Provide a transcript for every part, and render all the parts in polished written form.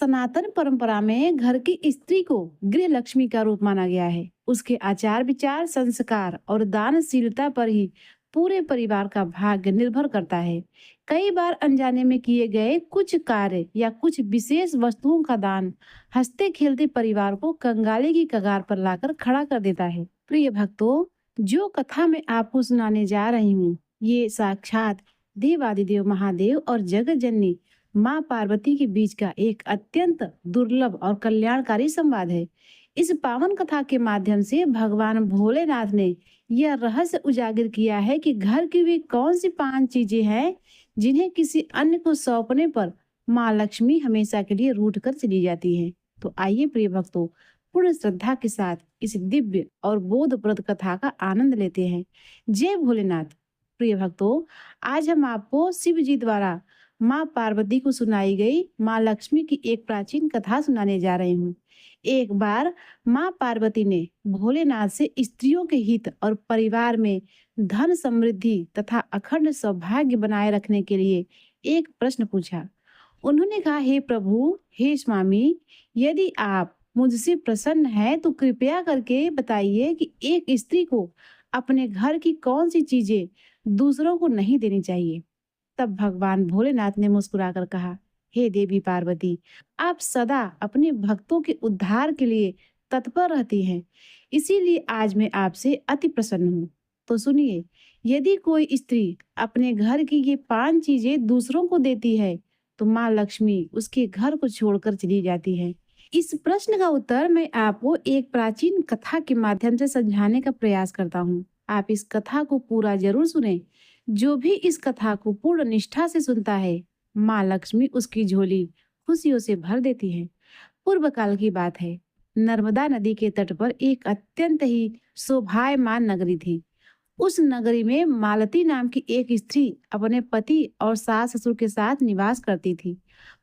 सनातन परंपरा में घर की स्त्री को गृह लक्ष्मी का रूप माना गया है। उसके आचार विचार, संस्कार और दानशीलता पर ही पूरे परिवार का भाग्य निर्भर करता है। कई बार अनजाने में किए गए कुछ कार्य या कुछ विशेष वस्तुओं का दान हंसते खेलते परिवार को कंगाली की कगार पर लाकर खड़ा कर देता है। प्रिय भक्तों, जो कथा मैं आपको सुनाने जा रही हूँ, ये साक्षात देवादिदेव महादेव और जगत जननी माँ पार्वती के बीच का एक अत्यंत दुर्लभ और कल्याणकारी संवाद है। इस पावन कथा के माध्यम से भगवान भोलेनाथ ने यह रहस्य उजागर किया है कि घर की वे कौन सी 5 चीजें हैं जिन्हें किसी अन्य को सौंपने पर माँ लक्ष्मी हमेशा के लिए रूठ कर चली जाती है। तो आइए प्रिय भक्तों, पूर्ण श्रद्धा के साथ इस दिव्य और बोधप्रद कथा का आनंद लेते हैं। जय भोलेनाथ। प्रिय भक्तों, आज हम आपको शिव जी द्वारा माँ पार्वती को सुनाई गई माँ लक्ष्मी की एक प्राचीन कथा सुनाने जा रही हूँ। एक बार माँ पार्वती ने भोलेनाथ से स्त्रियों के हित और परिवार में धन समृद्धि तथा अखंड सौभाग्य बनाए रखने के लिए एक प्रश्न पूछा। उन्होंने कहा, हे प्रभु, हे स्वामी, यदि आप मुझसे प्रसन्न हैं तो कृपया करके बताइए कि एक स्त्री को अपने घर की कौन सी चीजें दूसरों को नहीं देनी चाहिए। तब भगवान भोलेनाथ ने मुस्कुराकर कहा, हे देवी पार्वती, आप सदा अपने भक्तों के उद्धार के लिए तत्पर रहती हैं, इसीलिए आज मैं आपसे अति प्रसन्न हूँ। तो सुनिए, यदि कोई स्त्री अपने घर की ये 5 चीजें दूसरों को देती है तो माँ लक्ष्मी उसके घर को छोड़कर चली जाती है। इस प्रश्न का उत्तर मैं आपको एक प्राचीन कथा के माध्यम से समझाने का प्रयास करता हूँ। आप इस कथा को पूरा जरूर सुने। जो भी इस कथा को पूर्ण निष्ठा से सुनता है, माँ लक्ष्मी उसकी झोली खुशियों से भर देती है। पूर्व काल की बात है। नर्मदा नदी के तट पर एक अत्यंत ही शोभायमान नगरी थी। उस नगरी में मालती नाम की एक स्त्री अपने पति और सास ससुर के साथ निवास करती थी।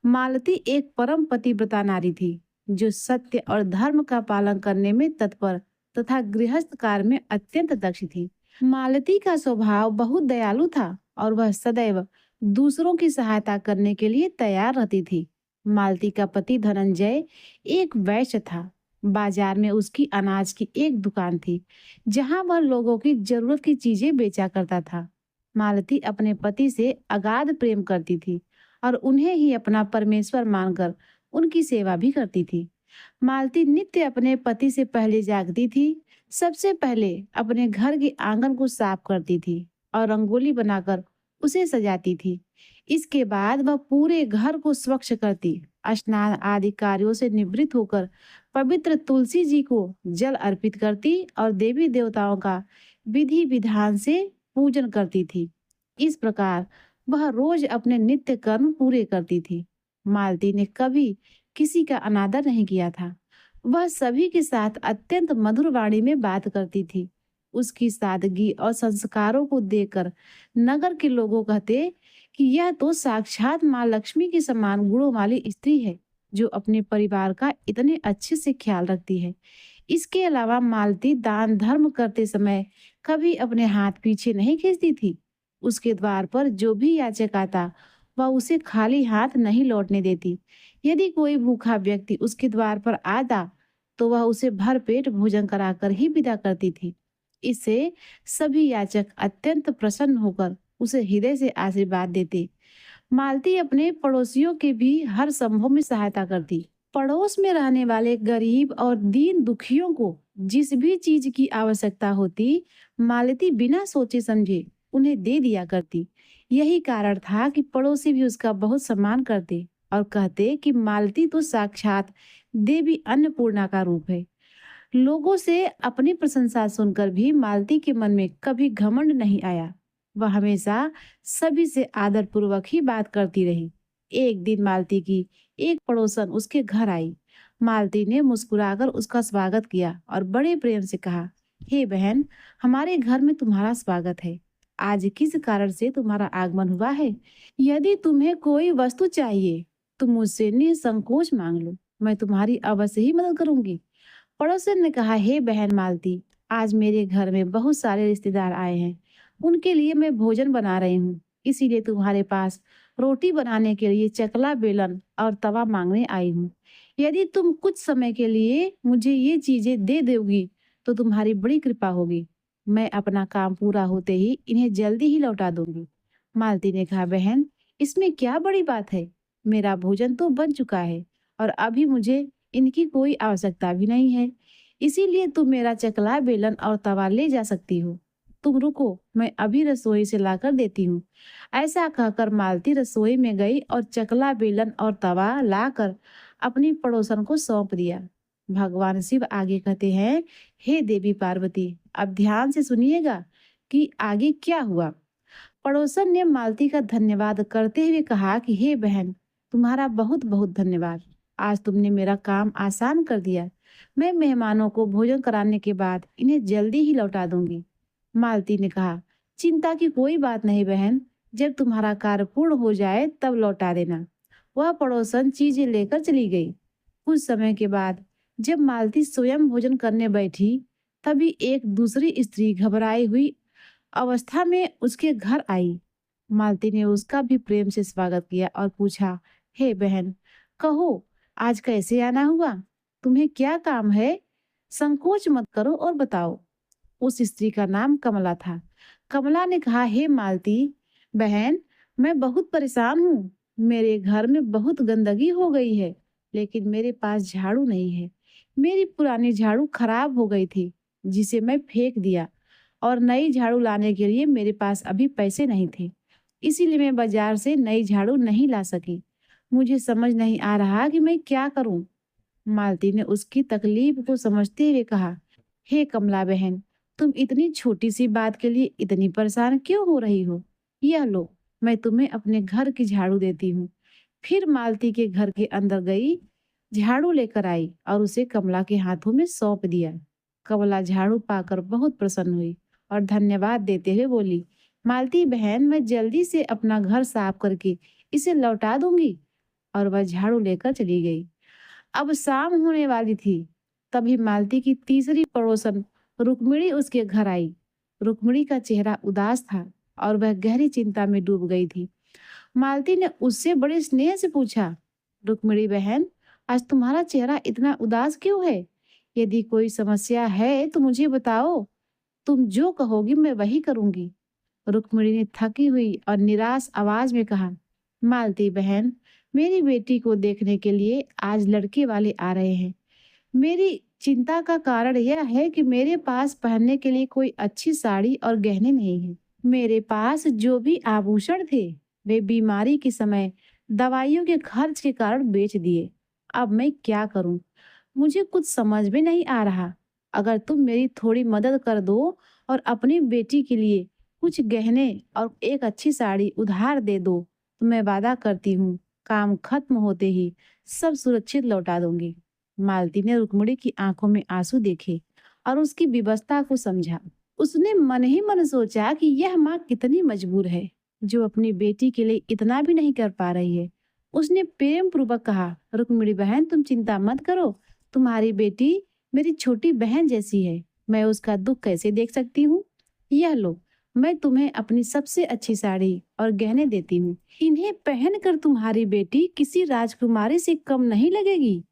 मालती एक परम पतिव्रता नारी थी, जो सत्य और धर्म का पालन करने में तत्पर तथा गृहस्थ कार्य में अत्यंत दक्ष थी। मालती का स्वभाव बहुत दयालु था और वह सदैव दूसरों की सहायता करने के लिए तैयार रहती थी। मालती का पति धनंजय एक वैश्य था। बाजार में उसकी अनाज की एक दुकान थी, जहां वह लोगों की जरूरत की चीजें बेचा करता था। मालती अपने पति से अगाध प्रेम करती थी और उन्हें ही अपना परमेश्वर मानकर उनकी सेवा भी करती थी। मालती नित्य अपने पति से पहले जागती थी। सबसे पहले अपने घर के आंगन को साफ करती थी और रंगोली बनाकर उसे सजाती थी। इसके बाद वह पूरे घर को स्वच्छ करती, स्नान आदि कार्यों से निवृत्त होकर पवित्र तुलसी जी को जल अर्पित करती और देवी देवताओं का विधि विधान से पूजन करती थी। इस प्रकार वह रोज अपने नित्य कर्म पूरे करती थी। मालती ने कभी किसी का अनादर नहीं किया था। वह सभी के साथ अत्यंत मधुर वाणी में बात करती थी। उसकी सादगी और संस्कारों को देखकर नगर के लोगों कहते कि यह तो साक्षात माँ लक्ष्मी के समान गुणों वाली स्त्री है, जो अपने परिवार का इतने अच्छे से ख्याल रखती है। इसके अलावा मालती दान धर्म करते समय कभी अपने हाथ पीछे नहीं खींचती थी। उसके द्वार पर जो भी याचक आता, वह उसे खाली हाथ नहीं लौटने देती। यदि कोई भूखा व्यक्ति उसके द्वार पर आता, तो वह उसे भर पेट भोजन कराकर ही विदा करती थी। इससे सभी याचक अत्यंत प्रसन्न होकर उसे हृदय से आशीर्वाद देते। मालती अपने पड़ोसियों के भी हर संभव में सहायता करती। पड़ोस में रहने वाले गरीब और दीन दुखियों को जिस भी चीज की आवश्यकता होती, मालती बिना सोचे समझे उन्हें दे दिया करती। यही कारण था कि पड़ोसी भी उसका बहुत सम्मान करते और कहते कि मालती तो साक्षात देवी अन्नपूर्णा का रूप है। लोगों से अपनी प्रशंसा सुनकर भी मालती के मन में कभी घमंड नहीं आया। वह हमेशा सभी से आदर पूर्वक ही बात करती रही। एक दिन मालती की एक पड़ोसन उसके घर आई। मालती ने मुस्कुराकर उसका स्वागत किया और बड़े प्रेम से कहा, हे बहन, हमारे घर में तुम्हारा स्वागत है। आज किस कारण से तुम्हारा आगमन हुआ है? यदि तुम्हें कोई वस्तु चाहिए तो मुझसे निसंकोच मांग लो, मैं तुम्हारी अवश्य ही मदद करूंगी। पड़ोसन ने कहा, हे बहन मालती, आज मेरे घर में बहुत सारे रिश्तेदार आए हैं। उनके लिए मैं भोजन बना रही हूँ, इसीलिए तुम्हारे पास रोटी बनाने के लिए चकला, बेलन और तवा मांगने आई हूँ। यदि तुम कुछ समय के लिए मुझे ये चीजें दे दोगी, तो तुम्हारी बड़ी कृपा होगी। मैं अपना काम पूरा होते ही इन्हें जल्दी ही लौटा दूंगी। मालती ने कहा, बहन, इसमें क्या बड़ी बात है? मेरा भोजन तो बन चुका है और अभी मुझे इनकी कोई आवश्यकता भी नहीं है। इसीलिए तुम मेरा चकला, बेलन और तवा ले जा सकती हो। तुम रुको, मैं अभी रसोई से लाकर देती हूँ। ऐसा कहकर मालती रसोई में गई और चकला, बेलन और तवा लाकर अपनी पड़ोसन को सौंप दिया। भगवान शिव आगे कहते हैं, हे देवी पार्वती, अब ध्यान से सुनिएगा कि आगे क्या हुआ। पड़ोसन ने मालती का धन्यवाद करते हुए कहा कि हे बहन, तुम्हारा बहुत बहुत धन्यवाद। आज तुमने मेरा काम आसान कर दिया। मैं मेहमानों को भोजन कराने के बाद इन्हें जल्दी ही लौटा दूंगी। मालती ने कहा, चिंता की कोई बात नहीं बहन, जब तुम्हारा कार्य पूर्ण हो जाए तब लौटा देना। वह पड़ोसन चीजें लेकर चली गई। कुछ समय के बाद जब मालती स्वयं भोजन करने बैठी, तभी एक दूसरी स्त्री घबराई हुई अवस्था में उसके घर आई। मालती ने उसका भी प्रेम से स्वागत किया और पूछा, हे बहन, कहो, आज कैसे आना हुआ? तुम्हें क्या काम है? संकोच मत करो और बताओ। उस स्त्री का नाम कमला था। कमला ने कहा, हे मालती बहन, मैं बहुत परेशान हूँ। मेरे घर में बहुत गंदगी हो गई है, लेकिन मेरे पास झाड़ू नहीं है। मेरी पुरानी झाड़ू खराब हो गई थी, जिसे मैं फेंक दिया, और नई झाड़ू लाने के लिए मेरे पास अभी पैसे नहीं थे। इसीलिए मैं बाजार से नई झाड़ू नहीं ला सकी। मुझे समझ नहीं आ रहा कि मैं क्या करूं। मालती ने उसकी तकलीफ को समझते हुए कहा, हे कमला बहन, तुम इतनी छोटी सी बात के लिए इतनी परेशान क्यों हो रही हो? यह लो, मैं तुम्हें अपने घर की झाड़ू देती हूँ। फिर मालती के घर के अंदर गई, झाड़ू लेकर आई और उसे कमला के हाथों में सौंप दिया। कमला झाड़ू पाकर बहुत प्रसन्न हुई और धन्यवाद देते हुए बोली, मालती बहन, मैं जल्दी से अपना घर साफ करके इसे लौटा दूंगी। और वह झाड़ू लेकर चली गई। अब शाम होने वाली थी। तभी मालती की तीसरी पड़ोसन रुक्मिणी उसके घर आई। रुक्मिणी का चेहरा उदास था और वह गहरी चिंता में डूब गई थी। मालती ने उससे बड़े स्नेह से पूछा, रुक्मिणी बहन, आज तुम्हारा चेहरा इतना उदास क्यों है? यदि कोई समस्या है तो मुझे बताओ। तुम जो कहोगी मैं वही करूंगी। रुक्मिणी ने थकी हुई और निराश आवाज में कहा, मालती बहन, मेरी बेटी को देखने के लिए आज लड़के वाले आ रहे हैं। मेरी चिंता का कारण यह है कि मेरे पास पहनने के लिए कोई अच्छी साड़ी और गहने नहीं है। मेरे पास जो भी आभूषण थे, वे बीमारी के समय दवाइयों के खर्च के कारण बेच दिए। अब मैं क्या करूं? मुझे कुछ समझ में नहीं आ रहा। अगर तुम मेरी थोड़ी मदद कर दो और अपनी बेटी के लिए कुछ गहने और एक अच्छी साड़ी उधार दे दो, तो मैं वादा करती हूँ, काम खत्म होते ही सब सुरक्षित लौटा दूंगी। मालती ने रुक्मिणी की आंखों में आंसू देखे और उसकी विवशता को समझा। उसने मन ही मन सोचा कि यह माँ कितनी मजबूर है, जो अपनी बेटी के लिए इतना भी नहीं कर पा रही है। उसने प्रेम पूर्वक कहा, रुक्मिणी बहन, तुम चिंता मत करो। तुम्हारी बेटी मेरी छोटी बहन जैसी है। मैं उसका दुख कैसे देख सकती हूँ? यह लो, मैं तुम्हें अपनी सबसे अच्छी साड़ी और गहने देती हूँ। इन्हें पहनकर तुम्हारी बेटी किसी राजकुमारी से कम नहीं लगेगी।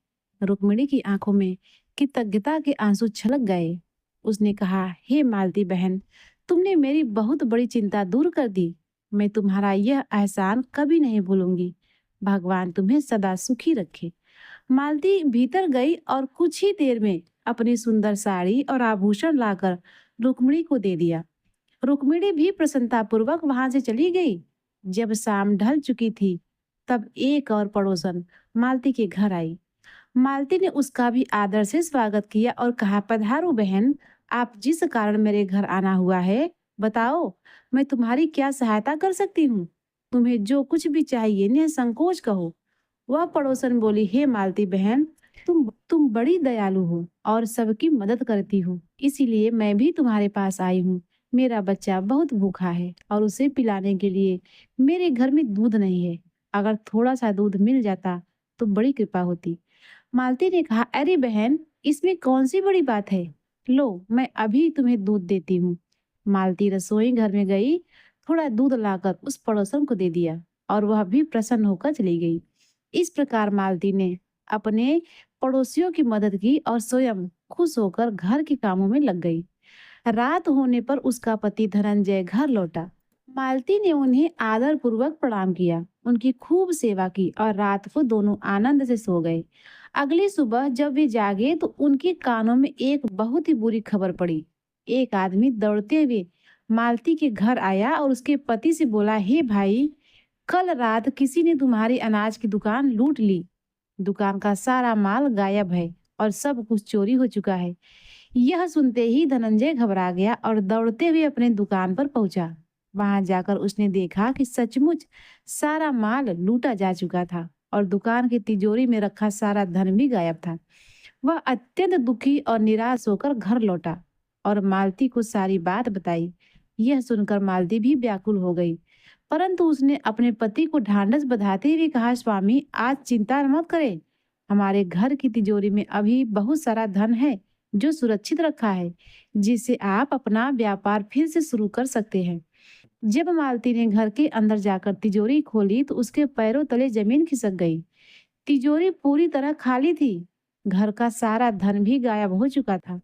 रुक्मिणी की आंखों में कृतज्ञता के आंसू छलक गए। उसने कहा, हे मालती बहन, तुमने मेरी बहुत बड़ी चिंता दूर कर दी। मैं तुम्हारा यह एहसान कभी नहीं भूलूंगी। भगवान तुम्हें सदा सुखी रखे। मालती भीतर गई और कुछ ही देर में अपनी सुंदर साड़ी और आभूषण लाकर रुक्मिणी को दे दिया। रुक्मिणी भी प्रसन्नतापूर्वक वहां से चली गई। जब शाम ढल चुकी थी, तब एक और पड़ोसन मालती के घर आई। मालती ने उसका भी आदर से स्वागत किया और कहा, पधारो बहन, आप जिस कारण मेरे घर आना हुआ है, बताओ, मैं तुम्हारी क्या सहायता कर सकती हूँ? तुम्हें जो कुछ भी चाहिए निसंकोच कहो। वह पड़ोसन बोली, हे मालती बहन, तुम बड़ी दयालु हो और सबकी मदद करती हो, इसीलिए मैं भी तुम्हारे पास आई हूँ। मेरा बच्चा बहुत भूखा है और उसे पिलाने के लिए मेरे घर में दूध नहीं है। अगर थोड़ा सा दूध मिल जाता तो बड़ी कृपा होती। मालती ने कहा, अरे बहन, इसमें कौन सी बड़ी बात है? लो, मैं अभी तुम्हें दूध देती हूँ। मालती रसोई घर में गई, थोड़ा दूध लाकर उस पड़ोसन को दे दिया। और वह भी प्रसन्न होकर चली गई। इस प्रकार मालती ने अपने पड़ोसियों की मदद की और स्वयं खुश होकर घर के कामों में लग गई। रात होने पर उसका पति धनंजय घर लौटा। मालती ने उन्हें आदर पूर्वक प्रणाम किया, उनकी खूब सेवा की और रात को दोनों आनंद से सो गए। अगली सुबह जब वे जागे तो उनके कानों में एक बहुत ही बुरी खबर पड़ी। एक आदमी दौड़ते हुए मालती के घर आया और उसके पति से बोला, हे भाई, कल रात किसी ने तुम्हारी अनाज की दुकान लूट ली। दुकान का सारा माल गायब है और सब कुछ चोरी हो चुका है। यह सुनते ही धनंजय घबरा गया और दौड़ते हुए अपने दुकान पर पहुंचा। वहां जाकर उसने देखा कि सचमुच सारा माल लूटा जा चुका था और दुकान की तिजोरी में रखा सारा धन भी गायब था। वह अत्यंत दुखी और निराश होकर घर लौटा और मालती को सारी बात बताई। यह सुनकर मालती भी व्याकुल हो गई, परंतु उसने अपने पति को ढांढस बंधाते हुए कहा, स्वामी, आज चिंता मत करें। हमारे घर की तिजोरी में अभी बहुत सारा धन है जो सुरक्षित रखा है, जिससे आप अपना व्यापार फिर से शुरू कर सकते हैं। जब मालती ने घर के अंदर जाकर तिजोरी खोली तो उसके पैरों तले जमीन खिसक गई। तिजोरी पूरी तरह खाली थी। घर का सारा धन भी गायब हो चुका था।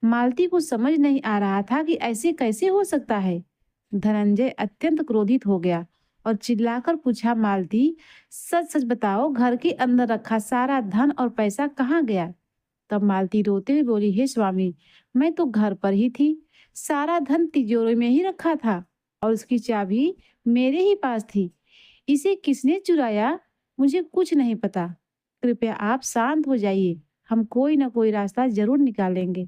मालती को समझ नहीं आ रहा था कि ऐसे कैसे हो सकता है। धनंजय अत्यंत क्रोधित हो गया और चिल्लाकर पूछा, मालती, सच सच बताओ, घर के अंदर रखा सारा धन और पैसा कहाँ गया? तब मालती रोते हुए बोली, हे स्वामी, मैं तो घर पर ही थी। सारा धन तिजोरी में ही रखा था और उसकी चाबी मेरे ही पास थी। इसे किसने चुराया, मुझे कुछ नहीं पता। कृपया आप शांत हो जाइए, हम कोई ना कोई रास्ता जरूर निकालेंगे।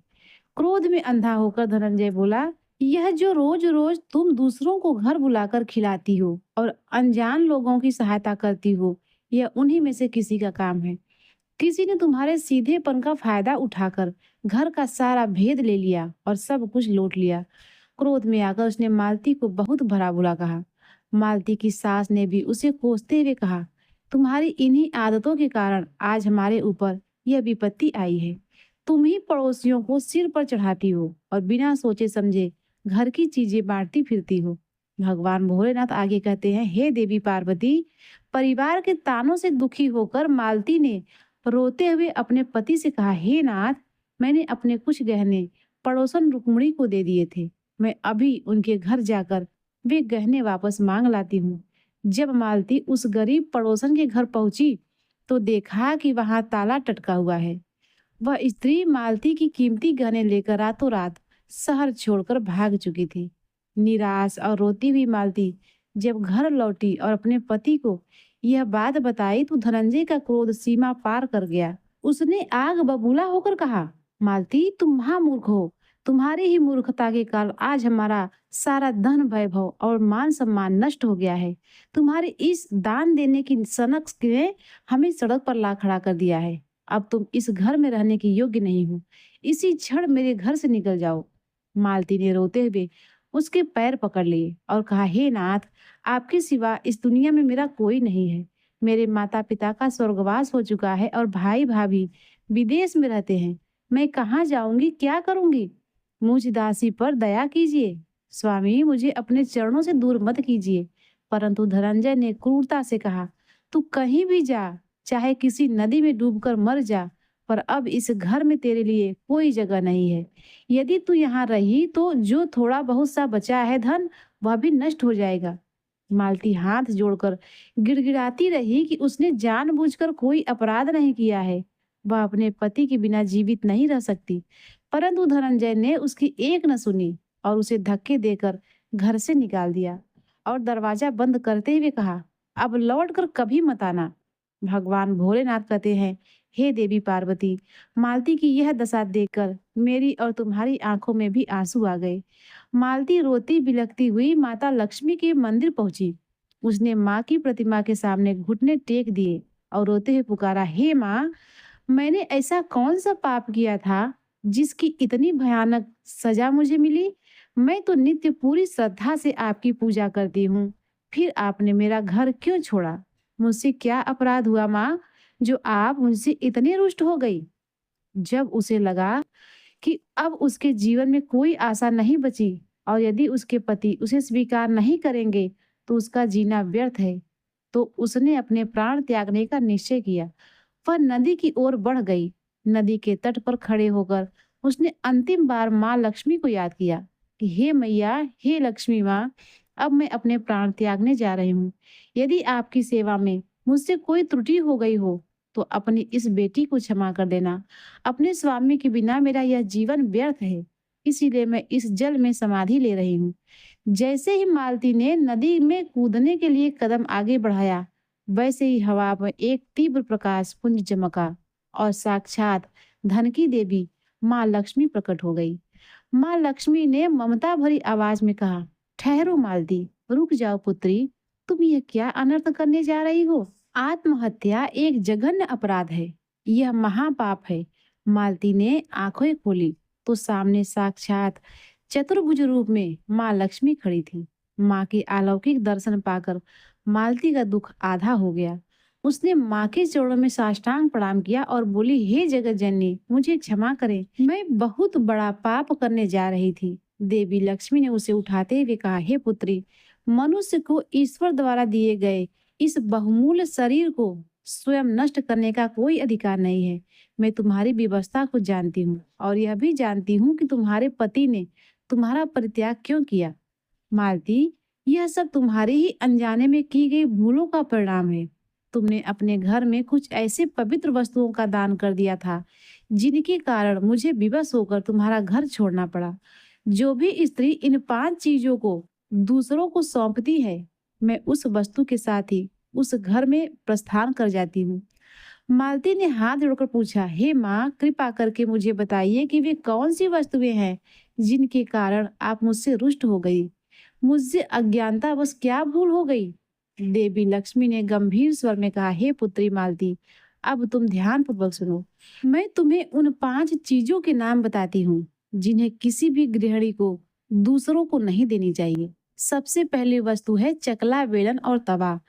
क्रोध में अंधा होकर धनंजय बोला, यह जो रोज रोज तुम दूसरों को घर बुलाकर खिलाती हो और अनजान लोगों की सहायता करती हो, यह उन्हीं में से किसी का काम है। किसी ने तुम्हारे सीधेपन का फायदा उठाकर घर का सारा भेद ले लिया और सब कुछ लूट लिया। क्रोध में आकर उसने मालती को बहुत भला बुरा कहा। मालती की सास ने भी उसे कोसते हुए कहा, तुम्हारी इन्हीं आदतों के कारण आज हमारे ऊपर यह विपत्ति आई है। तुम ही पड़ोसियों को सिर पर चढ़ाती हो और बिना सोचे समझे घर की चीजें बांटती फिरती हो। भगवान भोलेनाथ आगे कहते हैं, हे देवी पार्वती, परिवार के तानों से दुखी होकर मालती ने रोते हुए अपने पति से कहा, हे नाथ, मैंने अपने कुछ गहने पड़ोसन रुक्मणी को दे दिए थे। मैं अभी उनके घर जाकर वे गहने वापस मांग लाती हूँ। जब मालती उस गरीब पड़ोसन के घर पहुंची तो देखा कि वहां ताला टटका हुआ है। वह स्त्री मालती की कीमती गहने लेकर रातों रात शहर छोड़कर भाग चुकी थी। निराश और रोती हुई मालती जब घर लौटी और अपने पति को यह बात बताई तो धनंजय का क्रोध सीमा पार कर गया। उसने आग बबूला होकर कहा, मालती, तुम महामूर्ख हो। तुम्हारी ही मूर्खता के कारण आज हमारा सारा धन वैभव और मान सम्मान नष्ट हो गया है। तुम्हारे इस दान देने की सनक ने हमें सड़क पर ला खड़ा कर दिया है। अब तुम इस घर में रहने के योग्य नहीं हो। इसी क्षण मेरे घर से निकल जाओ। मालती ने रोते हुए उसके पैर पकड़ लिए और कहा, हे नाथ, आपके सिवा इस दुनिया में मेरा कोई नहीं है। मेरे माता पिता का स्वर्गवास हो चुका है और भाई भाभी विदेश में रहते हैं। मैं कहाँ जाऊंगी, क्या करूंगी? मुझ दासी पर दया कीजिए। स्वामी, मुझे अपने चरणों से दूर मत कीजिए। परंतु धनंजय ने क्रूरता से कहा, तू कहीं भी जा, चाहे किसी नदी में डूबकर मर जा, पर अब इस घर में तेरे लिए कोई जगह नहीं है। यदि तू यहाँ रही तो जो थोड़ा बहुत सा बचा है धन, वह भी नष्ट हो जाएगा। मालती हाथ जोड़कर गिड़गिड़ाती रही कि उसने जानबूझकर कोई अपराध नहीं किया है। वह अपने पति के बिना जीवित नहीं रह सकती। परंतु धनंजय ने उसकी एक न सुनी और उसे धक्के देकर घर से निकाल दिया और दरवाजा बंद करते हुए कहा, अब लौटकर कभी मत आना। भगवान भोलेनाथ कहते हैं, हे देवी पार्वती, मालती की यह दशा देखकर मेरी और तुम्हारी आंखों में भी आंसू आ गए। मालती रोती बिलखती हुई माता लक्ष्मी के मंदिर पहुंची। उसने माँ की प्रतिमा के सामने घुटने टेक दिए और रोते हुए पुकारा, हे माँ, मैंने ऐसा कौन सा पाप किया था जिसकी इतनी भयानक सजा मुझे मिली? मैं तो नित्य पूरी श्रद्धा से आपकी पूजा करती हूँ, फिर आपने मेरा घर क्यों छोड़ा? मुझसे क्या अपराध हुआ माँ, जो आप मुझसे इतने रुष्ट हो गई? जब उसे लगा कि अब उसके जीवन में कोई आशा नहीं बची और यदि उसके पति उसे स्वीकार नहीं करेंगे तो उसका जीना व्यर्थ है, तो उसने अपने प्राण त्यागने का निश्चय किया। वह नदी की ओर बढ़ गई। नदी के तट पर खड़े होकर उसने अंतिम बार माँ लक्ष्मी को याद किया कि हे मैया, हे लक्ष्मी माँ, अब मैं अपने प्राण त्यागने जा रही हूँ। यदि आपकी सेवा में मुझसे कोई त्रुटि हो गई हो, तो अपनी इस बेटी को क्षमा कर देना। अपने स्वामी के बिना मेरा यह जीवन व्यर्थ है, इसीलिए मैं इस जल में समाधि ले रही हूँ। जैसे ही मालती ने नदी में कूदने के लिए कदम आगे बढ़ाया, वैसे ही हवा में एक तीव्र प्रकाश पुंज चमका और साक्षात धनकी देवी माँ लक्ष्मी प्रकट हो गई। माँ लक्ष्मी ने ममता भरी आवाज में कहा, ठहरो मालती, रुक जाओ पुत्री, तुम यह क्या अनर्थ करने जा रही हो? आत्महत्या एक जघन्य अपराध है, यह महापाप है। मालती ने आंखें खोली तो सामने साक्षात चतुर्भुज रूप में माँ लक्ष्मी खड़ी थी। माँ के अलौकिक दर्शन पाकर मालती का दुख आधा हो गया। उसने माँ के चरणों में साष्टांग प्रणाम किया और बोली, हे जगत जननी, मुझे क्षमा करें, मैं बहुत बड़ा पाप करने जा रही थी। देवी लक्ष्मी ने उसे उठाते हुए कहा, हे पुत्री, मनुष्य को ईश्वर द्वारा दिए गए इस बहुमूल्य शरीर को स्वयं नष्ट करने का कोई अधिकार नहीं है। मैं तुम्हारी व्यवस्था को जानती हूँ और यह भी जानती हूँ कि तुम्हारे पति ने तुम्हारा परित्याग क्यों किया। मालती, यह सब तुम्हारे ही अनजाने में की गई भूलों का परिणाम है। तुमने अपने घर में कुछ ऐसे पवित्र वस्तुओं का दान कर दिया था जिनके कारण मुझे विवश होकर तुम्हारा घर छोड़ना पड़ा। जो भी स्त्री इन 5 चीजों को दूसरों को सौंपती है, मैं उस वस्तु के साथ ही उस घर में प्रस्थान कर जाती हूँ। मालती ने हाथ जोड़कर पूछा, हे माँ, कृपा करके मुझे बताइए कि वे कौन सी वस्तुएं हैं जिनके कारण आप मुझसे रुष्ट हो गई। मुझसे अज्ञानता बस क्या भूल हो गई? देवी लक्ष्मी ने गंभीर स्वर में कहा, हे पुत्री मालती, अब तुम ध्यान पूर्वक सुनो। मैं तुम्हें उन 5 चीजों के नाम बताती हूँ जिन्हें किसी भी गृहिणी को दूसरों को नहीं देनी चाहिए। सबसे पहली वस्तु है चकला, बेलन और तवा।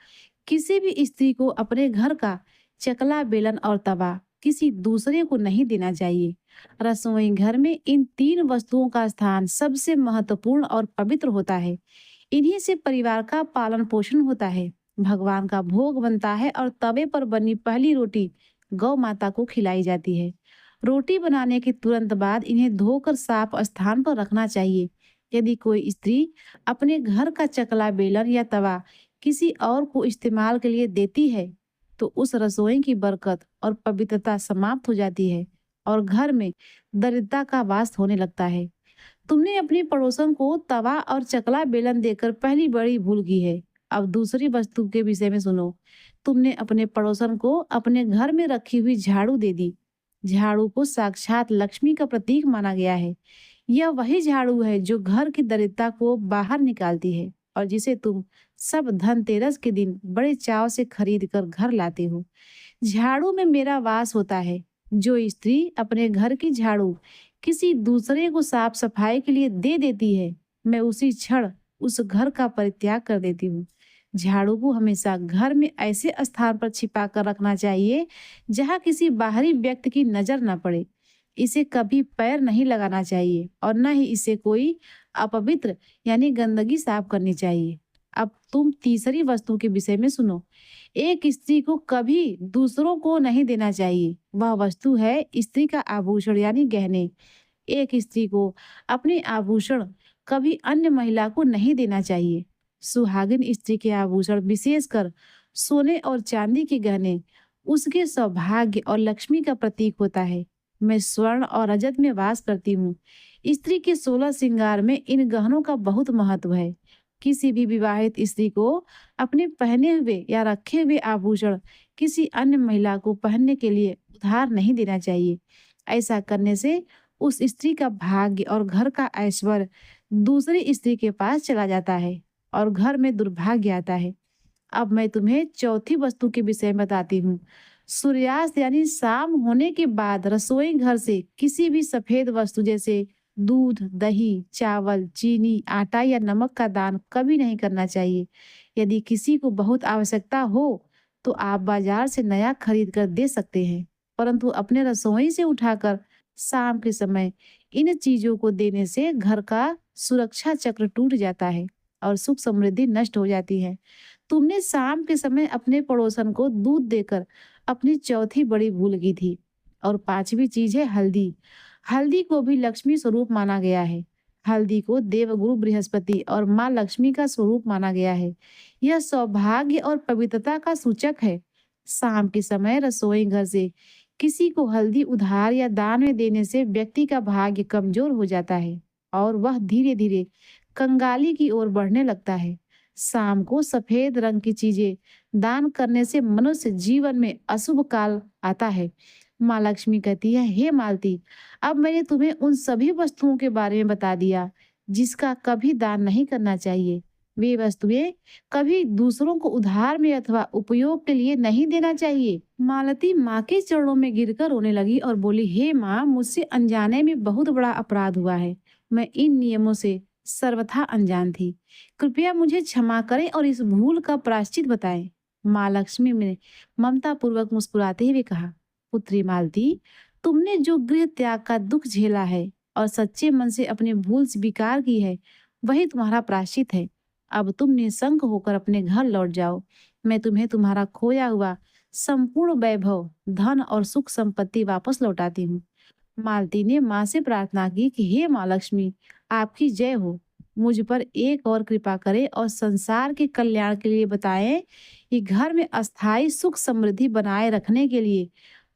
किसी भी स्त्री को अपने घर का चकला, बेलन और तवा किसी दूसरे को नहीं देना चाहिए। रसोई घर में इन 3 वस्तुओं का स्थान सबसे महत्वपूर्ण और पवित्र होता है। इन्हीं से परिवार का पालन पोषण होता है, भगवान का भोग बनता है और तवे पर बनी पहली रोटी गौ माता को खिलाई जाती है। रोटी बनाने के तुरंत बाद इन्हें धोकर साफ स्थान पर रखना चाहिए। यदि कोई स्त्री अपने घर का चकला, बेलन या तवा किसी और को इस्तेमाल के लिए देती है, तो उस रसोई की बरकत और पवित्रता समाप्त हो जाती है और घर में दरिद्रता का वास होने लगता है। तुमने अपनी पड़ोसन को तवा और चकला, बेलन देकर पहली बड़ी भूल की है। अब दूसरी वस्तु के विषय में सुनो। तुमने अपने पड़ोसन को अपने घर में रखी हुई झाड़ू दे दी। झाड़ू को साक्षात लक्ष्मी का प्रतीक माना गया है। यह वही झाड़ू है जो घर की दरिद्रता को बाहर निकालती है और जिसे तुम सब धनतेरस के दिन बड़े चाव से खरीद कर घर लाते हो। झाड़ू में मेरा वास होता है। जो स्त्री अपने घर की झाड़ू किसी दूसरे को साफ सफाई के लिए दे देती है, मैं उसी क्षण उस घर का परित्याग कर देती हूँ। झाड़ू को हमेशा घर में ऐसे स्थान पर छिपा कर रखना चाहिए जहाँ किसी बाहरी व्यक्ति की नजर न पड़े। इसे कभी पैर नहीं लगाना चाहिए और न ही इसे कोई अपवित्र यानी गंदगी साफ करनी चाहिए। अब तुम तीसरी वस्तु के विषय में सुनो। एक स्त्री को कभी दूसरों को नहीं देना चाहिए। वह वस्तु है स्त्री का आभूषण यानी गहने। एक स्त्री को अपने आभूषण कभी अन्य महिला को नहीं देना चाहिए। सुहागिन स्त्री के आभूषण, विशेषकर सोने और चांदी के गहने, उसके सौभाग्य और लक्ष्मी का प्रतीक होता है। मैं स्वर्ण और रजत में वास करती हूँ। स्त्री के 16 श्रृंगार में इन गहनों का बहुत महत्व है। किसी भी विवाहित स्त्री को अपने पहने हुए या रखे हुए आभूषण किसी अन्य महिला को पहनने के लिए उधार नहीं देना चाहिए। ऐसा करने से उस स्त्री का भाग्य और घर का ऐश्वर्य दूसरी स्त्री के पास चला जाता है और घर में दुर्भाग्य आता है। अब मैं तुम्हें चौथी वस्तु के विषय में बताती हूँ। सूर्यास्त यानी शाम होने के बाद रसोई घर से किसी भी सफेद वस्तु जैसे दूध, दही, चावल, चीनी, आटा या नमक का दान कभी नहीं करना चाहिए। यदि किसी को बहुत आवश्यकता हो, तो आप बाजार से नया खरीद कर दे सकते हैं, परंतु अपने रसोई से उठाकर शाम के समय इन चीजों को देने से घर का सुरक्षा चक्र टूट जाता है और सुख समृद्धि नष्ट हो जाती है। तुमने शाम के समय अपने पड़ोसन को दूध देकर अपनी चौथी बड़ी भूल की थी। और पांचवी चीज है हल्दी। हल्दी को भी लक्ष्मी स्वरूप माना गया है। हल्दी को देवगुरु बृहस्पति और माँ लक्ष्मी का स्वरूप माना गया है। यह सौभाग्य और पवित्रता का सूचक है। शाम के समय रसोई घर से किसी को हल्दी उधार या दान में देने से व्यक्ति का भाग्य कमजोर हो जाता है और वह धीरे धीरे कंगाली की ओर बढ़ने लगता है। शाम को सफेद रंग की चीजें दान करने से मनुष्य जीवन में अशुभ काल आता है। माँ लक्ष्मी कहती है, हे मालती, अब मैंने तुम्हें उन सभी वस्तुओं के बारे में बता दिया जिसका कभी दान नहीं करना चाहिए। वे वस्तुएं कभी दूसरों को उधार में अथवा उपयोग के लिए नहीं देना चाहिए। मालती माँ के चरणों में गिरकर रोने लगी और बोली, हे माँ, मुझसे अनजाने में बहुत बड़ा अपराध हुआ है। मैं इन नियमों से सर्वथा अनजान थी। कृपया मुझे क्षमा करें और इस भूल का प्रायश्चित बताएं। माँ लक्ष्मी ने ममता पूर्वक मुस्कुराते हुए कहा, पुत्री मालती, तुमने जो गृह त्याग का दुख झेला है और सच्चे मन से अपनी भूल स्वीकार की है, वही तुम्हारा प्रायश्चित है। अब तुम निसंक होकर अपने घर लौट जाओ। मैं तुम्हें तुम्हारा खोया हुआ संपूर्ण वैभव, धन और सुख संपत्ति वापस लौटाती हूँ। मालती ने माँ से प्रार्थना की कि हे माँ लक्ष्मी, आपकी जय हो। मुझ पर एक और कृपा करें और संसार के कल्याण के लिए बताएं कि घर में अस्थायी सुख समृद्धि बनाए रखने के लिए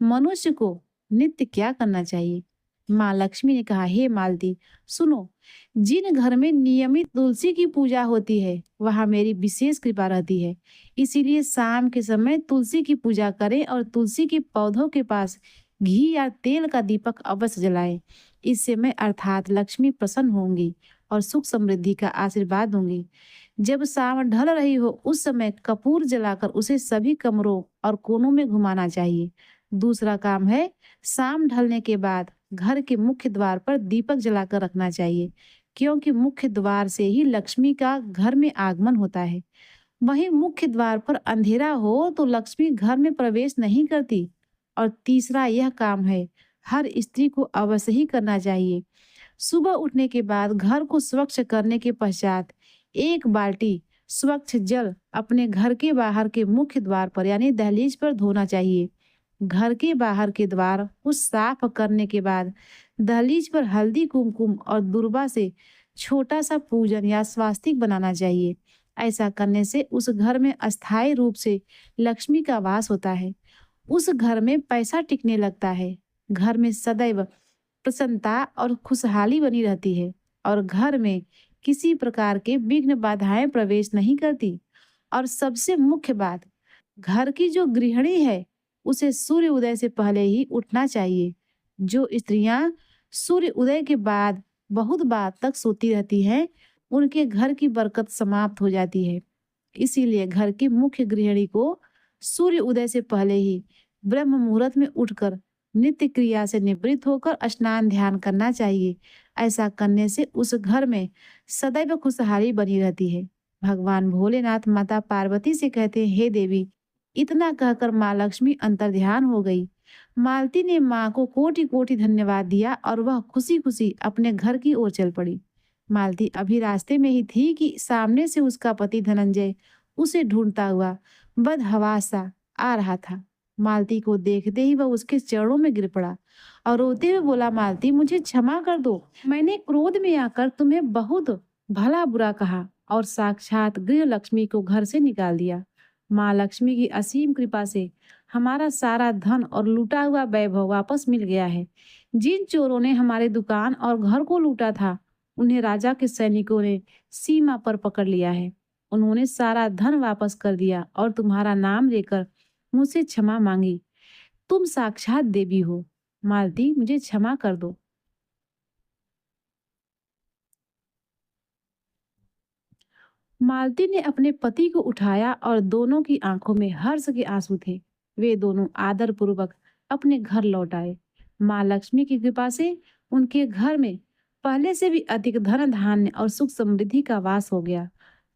मनुष्य को नित्य क्या करना चाहिए। माँ लक्ष्मी ने कहा, हे मालती, सुनो, जिन घर में नियमित तुलसी की पूजा होती है वहां मेरी विशेष कृपा रहती है। इसीलिए शाम के समय तुलसी की पूजा करें और तुलसी के पौधों के पास घी या तेल का दीपक अवश्य जलाएं। इससे मैं अर्थात लक्ष्मी प्रसन्न होंगी और सुख समृद्धि का आशीर्वाद दूंगी। जब शाम ढल रही हो उस समय कपूर जलाकर उसे सभी कमरों और कोनों में घुमाना चाहिए। दूसरा काम है, शाम ढलने के बाद घर के मुख्य द्वार पर दीपक जलाकर रखना चाहिए, क्योंकि मुख्य द्वार से ही लक्ष्मी का घर में आगमन होता है। वहीं मुख्य द्वार पर अंधेरा हो तो लक्ष्मी घर में प्रवेश नहीं करती। और तीसरा यह काम है, हर स्त्री को अवश्य ही करना चाहिए। सुबह उठने के बाद घर को स्वच्छ करने के पश्चात एक बाल्टी स्वच्छ जल अपने घर के बाहर के मुख्य द्वार पर यानी दहलीज पर धोना चाहिए। घर के बाहर के द्वार को साफ करने के बाद दहलीज पर हल्दी कुमकुम और दुर्वा से छोटा सा पूजन या स्वास्तिक बनाना चाहिए। ऐसा करने से उस घर में अस्थायी रूप से लक्ष्मी का वास होता है। उस घर में पैसा टिकने लगता है। घर में सदैव प्रसन्नता और खुशहाली बनी रहती है और घर में किसी प्रकार के विघ्न बाधाएं प्रवेश नहीं करती। और सबसे मुख्य बात, घर की जो गृहिणी है उसे सूर्य उदय से पहले ही उठना चाहिए। जो स्त्रियां सूर्य उदय के बाद बहुत बार तक सोती रहती हैं, उनके घर की बरकत समाप्त हो जाती है। इसीलिए घर की मुख्य गृहिणी को सूर्य उदय से पहले ही ब्रह्म मुहूर्त में उठकर नित्य क्रिया से निवृत्त होकर स्नान ध्यान करना चाहिए। ऐसा करने से उस घर में सदैव खुशहाली बनी रहती है। भगवान भोलेनाथ माता पार्वती से कहते हैं, हे देवी, इतना कहकर माँ लक्ष्मी अंतर्ध्यान हो गई। मालती ने माँ को कोटि कोटि धन्यवाद दिया और वह खुशी खुशी अपने घर की ओर चल पड़ी। मालती अभी रास्ते में ही थी कि सामने से उसका पति धनंजय उसे ढूंढता हुआ बदहवास सा आ रहा था। मालती को देखते ही वह उसके चरणों में गिर पड़ा और रोते हुए बोला, मालती, मुझे क्षमा कर दो। मैंने क्रोध में आकर तुम्हें बहुत भला बुरा कहा और साक्षात गृह लक्ष्मी को घर से निकाल दिया। माँ लक्ष्मी की असीम कृपा से हमारा सारा धन और लूटा हुआ वैभव वापस मिल गया है। जिन चोरों ने हमारे दुकान और घर को लूटा था, उन्हें राजा के सैनिकों ने सीमा पर पकड़ लिया है। उन्होंने सारा धन वापस कर दिया और तुम्हारा नाम लेकर मुझसे क्षमा मांगी। तुम साक्षात देवी हो। मालती, मुझे क्षमा कर दो। मालती ने अपने पति को उठाया और दोनों की आंखों में हर्ष के आंसू थे। वे दोनों आदर पूर्वक अपने घर लौट आए। माँ लक्ष्मी की कृपा से उनके घर में पहले से भी अधिक धन धान्य और सुख समृद्धि का वास हो गया।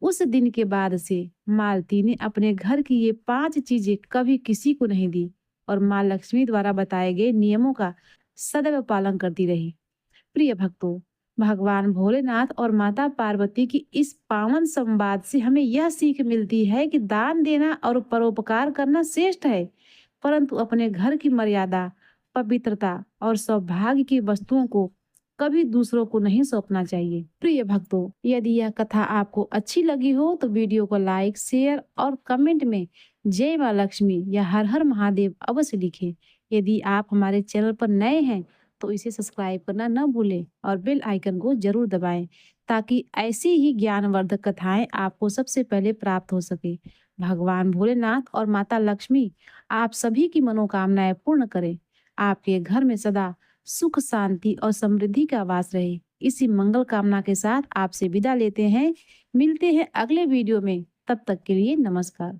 उस दिन के बाद से मालती ने अपने घर की ये 5 चीजें कभी किसी को नहीं दी और माँ लक्ष्मी द्वारा बताए गए नियमों का सदैव पालन करती रही। प्रिय भक्तों, भगवान भोलेनाथ और माता पार्वती की इस पावन संवाद से हमें यह सीख मिलती है कि दान देना और परोपकार करना श्रेष्ठ है, परंतु अपने घर की मर्यादा, पवित्रता और सौभाग्य की वस्तुओं को कभी दूसरों को नहीं सौंपना चाहिए। प्रिय भक्तों, यदि यह कथा आपको अच्छी लगी हो तो वीडियो को लाइक, शेयर और कमेंट में जय माँ लक्ष्मी या हर हर महादेव अवश्य लिखें। यदि आप हमारे चैनल पर नए हैं तो इसे सब्सक्राइब करना न भूलें और बेल आइकन को जरूर दबाएं ताकि ऐसी ही ज्ञानवर्धक कथाएं आपको सबसे पहले प्राप्त हो सके। भगवान भोलेनाथ और माता लक्ष्मी आप सभी की मनोकामनाएं पूर्ण करें। आपके घर में सदा सुख, शांति और समृद्धि का वास रहे। इसी मंगल कामना के साथ आपसे विदा लेते हैं। मिलते हैं अगले वीडियो में। तब तक के लिए नमस्कार।